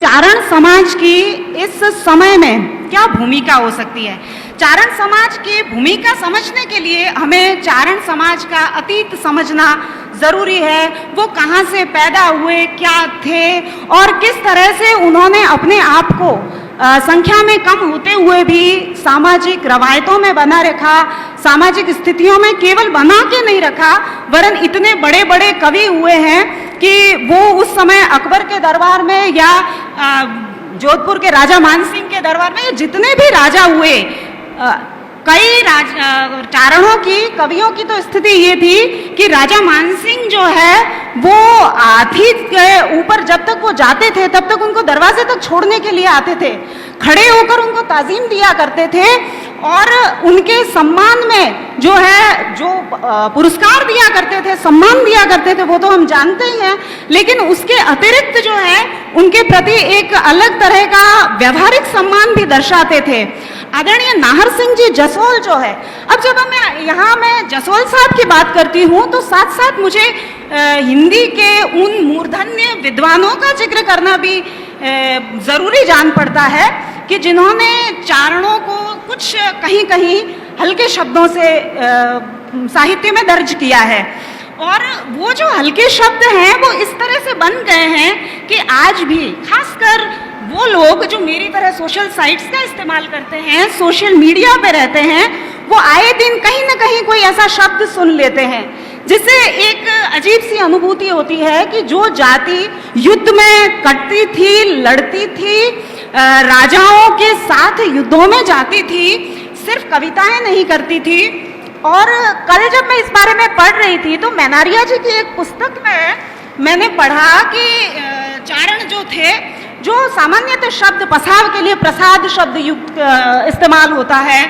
चारण समाज की इस समय में क्या भूमिका हो सकती है? चारण समाज की भूमिका समझने के लिए हमें चारण समाज का अतीत समझना जरूरी है। वो कहाँ से पैदा हुए, क्या थे और किस तरह से उन्होंने अपने आप को संख्या में कम होते हुए भी सामाजिक रवायतों में बना रखा, सामाजिक स्थितियों में केवल बना के नहीं रखा, वरन इतने बड़े बड़े कवि हुए हैं कि वो उस समय अकबर के दरबार में या जोधपुर के राजा मानसिंह के दरबार में जितने भी राजा हुए, कई चारणों की, कवियों की तो स्थिति ये थी कि राजा मानसिंह जो है वो हाथी के ऊपर जब तक वो जाते थे तब तक उनको दरवाजे तक छोड़ने के लिए आते थे, खड़े होकर उनको ताजीम दिया करते थे और उनके सम्मान में जो है जो पुरस्कार दिया करते थे, सम्मान दिया करते थे, वो तो हम जानते ही हैं। लेकिन उसके अतिरिक्त जो है उनके प्रति एक अलग तरह का व्यवहारिक सम्मान भी दर्शाते थे। आदरणीय नाहर सिंह जी जसोल जो है, अब जब मैं जसोल साहब की बात करती हूँ तो साथ साथ मुझे हिंदी के उन मूर्धन्य विद्वानों का जिक्र करना भी जरूरी जान पड़ता है कि जिन्होंने चारणों को कुछ कहीं कहीं हल्के शब्दों से साहित्य में दर्ज किया है। और वो जो हल्के शब्द हैं वो इस तरह से बन गए हैं कि आज भी खासकर वो लोग जो मेरी तरह सोशल साइट्स का इस्तेमाल करते हैं, सोशल मीडिया पे रहते हैं, वो आए दिन कहीं ना कहीं कोई ऐसा शब्द सुन लेते हैं जिससे एक अजीब सी अनुभूति होती है कि जो जाति युद्ध में कटती थी, लड़ती थी, राजाओं के साथ युद्धों में जाती थी, सिर्फ कविताएं नहीं करती थी। और कल जब मैं इस बारे में पढ़ रही थी तो मैनारिया जी की एक पुस्तक में मैंने पढ़ा कि चारण जो थे, जो सामान्यतः शब्द पसाव के लिए प्रसाद शब्द युक्त इस्तेमाल होता है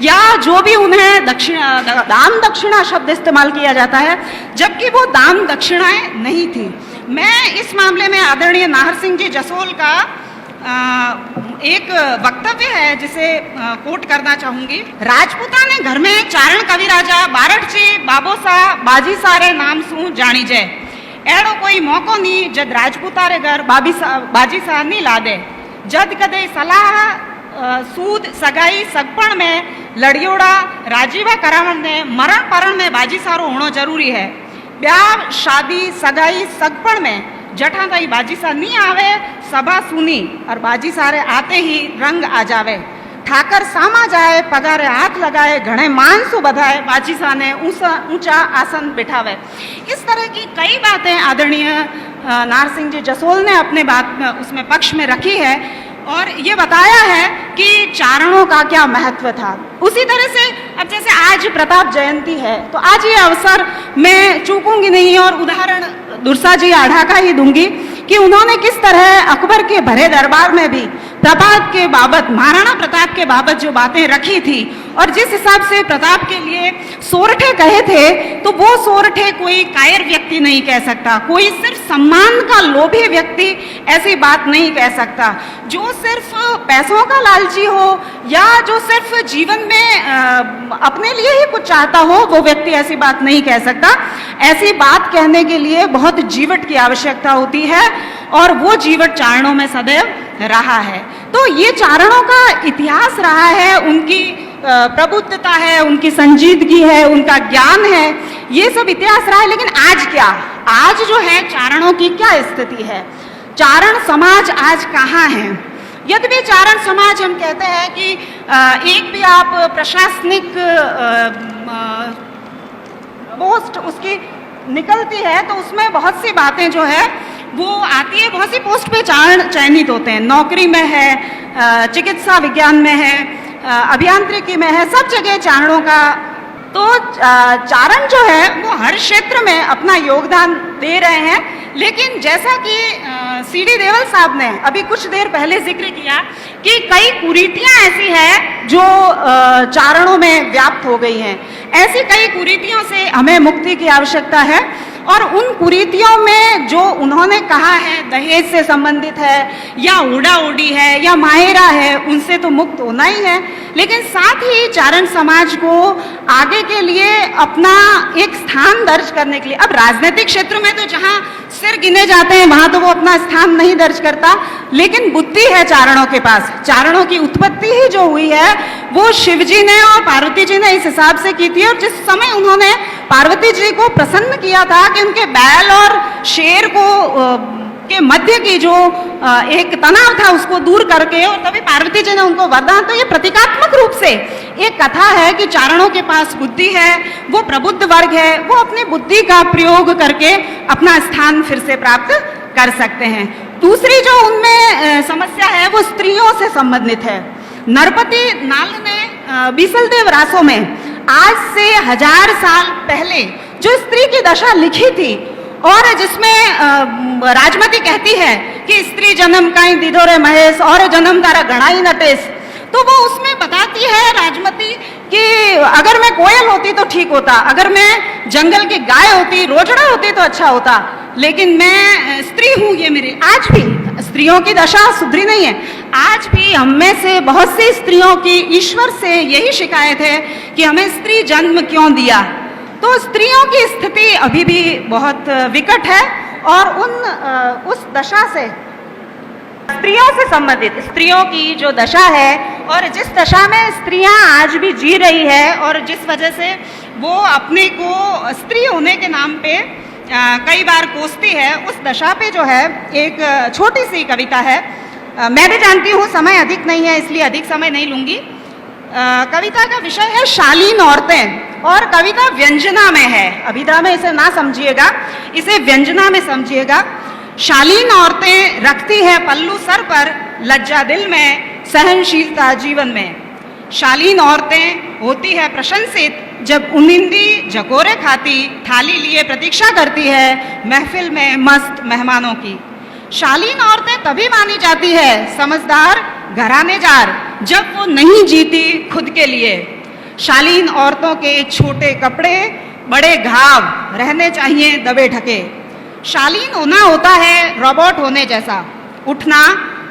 या जो भी उन्हें दान दक्षिणा शब्द इस्तेमाल किया जाता है, जबकि वो दान दक्षिणाएं नहीं थी। मैं इस मामले में आदरणीय नाहर सिंह जी जसोल का एक वक्तव्य है जिसे कोट करना चाहूंगी। राजपूता ने घर में चारण कवि राजा बारटजी बाबोसा बाजी सारे नाम सू जानी जय, एड़ो कोई मौको नी जद राजपूतारे घर बाजी सा नी लादे, जद कदे सलाह सूद सगाई सगपण में लड़ियोड़ा राजीवा करावण ने मरण परण में बाजी सारो होना जरूरी है। ब्याह शादी सगाई सगपण में जठा ताई बाजी सा नहीं आवे, सभा सुनी और बाजी सारे आते ही रंग आ जावे, ठाकर सामा जाए पगारे हाथ लगाए, घणे मानसु बधाए, बाजी सा ने ऊंचा आसन बिठावे। इस तरह की कई बातें आदरणीय नाहर सिंह जी जसोल ने अपने बात में उसमें पक्ष में रखी है और ये बताया है कि चारणों का क्या महत्व था। उसी तरह से अब जैसे आज प्रताप जयंती है तो आज ये अवसर मैं चूकूंगी नहीं और उदाहरण दुर्सा जी आढ़ा का ही दूंगी कि उन्होंने किस तरह अकबर के भरे दरबार में भी प्रताप के बाबत, महाराणा प्रताप के बाबत जो बातें रखी थी और जिस हिसाब से प्रताप के लिए सोरठे कहे थे, तो वो सोरठे कोई कायर व्यक्ति नहीं कह सकता, कोई सिर्फ सम्मान का लोभी व्यक्ति ऐसी बात नहीं कह सकता। जो सिर्फ पैसों का लालची हो या जो सिर्फ जीवन में अपने लिए ही कुछ चाहता हो, वो व्यक्ति ऐसी बात नहीं कह सकता। ऐसी बात कहने के लिए बहुत जीवट की आवश्यकता होती है और वो जीवट चारणों में सदैव रहा है। तो ये चारणों का इतिहास रहा है, उनकी प्रबुद्धता है, उनकी संजीदगी है, उनका ज्ञान है, ये सब इतिहास रहा है। लेकिन आज क्या, आज जो है चारणों की क्या स्थिति है? चारण समाज आज कहाँ है? यद्यपि चारण समाज हम कहते हैं कि एक भी आप प्रशासनिक पोस्ट उसकी निकलती है तो उसमें बहुत सी बातें जो है वो आती है, बहुत सी पोस्ट पे चारण चयनित होते हैं। नौकरी में है, चिकित्सा विज्ञान में है, अभियांत्रिकी में है, सब जगह चारणों का। तो चारण जो है वो हर क्षेत्र में अपना योगदान दे रहे हैं। लेकिन जैसा कि सीडी देवल साहब ने अभी कुछ देर पहले जिक्र किया कि कई कुरीतियां ऐसी हैं जो चारणों में व्याप्त हो गई हैं। ऐसी कई कुरीतियों से हमें मुक्ति की आवश्यकता है और उन कुरीतियों में जो उन्होंने कहा है दहेज से संबंधित है या उड़ा उड़ी है या माहेरा है, उनसे तो मुक्त होना ही है। लेकिन साथ ही चारण समाज को आगे के लिए अपना एक स्थान दर्ज करने के लिए, अब राजनीतिक क्षेत्र में तो जहां सिर गिने जाते हैं वहां तो वो अपना स्थान नहीं दर्ज करता, लेकिन बुद्धि है चारणों के पास। चारणों की उत्पत्ति ही जो हुई है वो शिव जी ने और पार्वती जी ने इस हिसाब से की थी, और जिस समय उन्होंने पार्वती जी को प्रसन्न किया था कि उनके बैल और शेर को के मध्य की जो एक तनाव था उसको दूर करके, और तभी पार्वती जी ने उनको वरदान, तो ये प्रतीकात्मक रूप से एक कथा है कि चारणों के पास बुद्धि है, वो प्रबुद्ध वर्ग है, वो अपनी बुद्धि का प्रयोग करके अपना स्थान फिर से प्राप्त कर सकते हैं। दूसरी जो उनमें समस्या है वो स्त्रियों से संबंधित है। नरपति नाल ने बीसलदेव रासों में आज से 1000 साल पहले जो स्त्री की दशा लिखी थी, और जिसमें राजमती कहती है कि स्त्री जन्म काई दीदो रे महेश और जन्म तारा घड़ाई नटेश, तो वो उसमें बताती है राजमती कि अगर मैं कोयल होती तो ठीक होता, अगर मैं जंगल की गाय होती, रोजड़ा होती तो अच्छा होता, लेकिन मैं स्त्री हूं, ये मेरी। आज भी स्त्रियों की दशा सुधरी नहीं है। आज भी हम में से बहुत सी स्त्रियों की ईश्वर से यही शिकायत है कि हमें स्त्री जन्म क्यों दिया। तो स्त्रियों की स्थिति अभी भी बहुत विकट है, और उस दशा से स्त्रियों से संबंधित स्त्रियों की जो दशा है, और जिस दशा में स्त्रियां आज भी जी रही है, और जिस वजह से वो अपने को स्त्री होने के नाम पे कई बार कोसती है, उस दशा पे जो है एक छोटी सी कविता है। मैं भी जानती हूँ समय अधिक नहीं है, इसलिए अधिक समय नहीं लूंगी। कविता का विषय है शालीन औरतें, और कविता व्यंजना में है। अभिधा में इसे ना समझिएगा, इसे व्यंजना में समझिएगा। शालीन औरतें रखती है पल्लू सर पर, लज्जा दिल में, सहनशीलता जीवन में। शालीन औरतें होती है प्रशंसित, जब उनिंदी जकोरे खाती, थाली लिए प्रतीक्षा करती है महफिल में मस्त मेहमानों की। शालीन औरतें तभी मानी जाती है समझदार घरानेजार, जब वो नहीं जीती खुद के लिए। शालीन औरतों के छोटे कपड़े, बड़े घाव रहने चाहिए दबे ढके। शालीन होना होता है रोबोट होने जैसा, उठना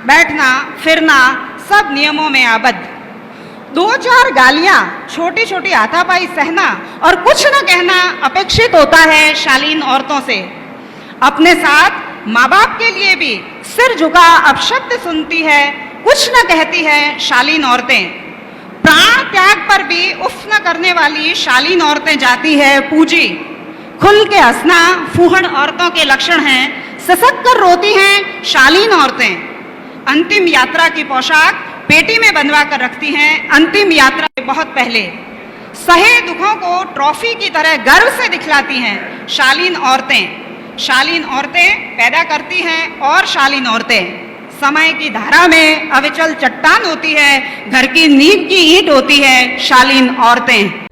बैठना फिरना सब नियमों में आबद्ध। 2-4 गालियां, छोटी छोटी हाथापाई सहना और कुछ न कहना अपेक्षित होता है शालीन औरतों से। अपने साथ माँ बाप के लिए भी सिर झुका अपशब्द सुनती है, कुछ न कहती है शालीन औरतें। प्राण त्याग पर भी उफ न करने वाली शालीन औरतें जाती है पूजी। खुल के हंसना फूहड़ औरतों के लक्षण हैं, ससक कर रोती हैं शालीन औरतें। अंतिम यात्रा की पोशाक पेटी में बंधवा कर रखती हैं अंतिम यात्रा से बहुत पहले। सहे दुखों को ट्रॉफी की तरह गर्व से दिखलाती हैं शालीन औरतें। शालीन औरतें पैदा करती हैं और शालीन औरतें समय की धारा में अविचल चट्टान होती है, घर की नींव की ईंट होती है शालीन औरतें।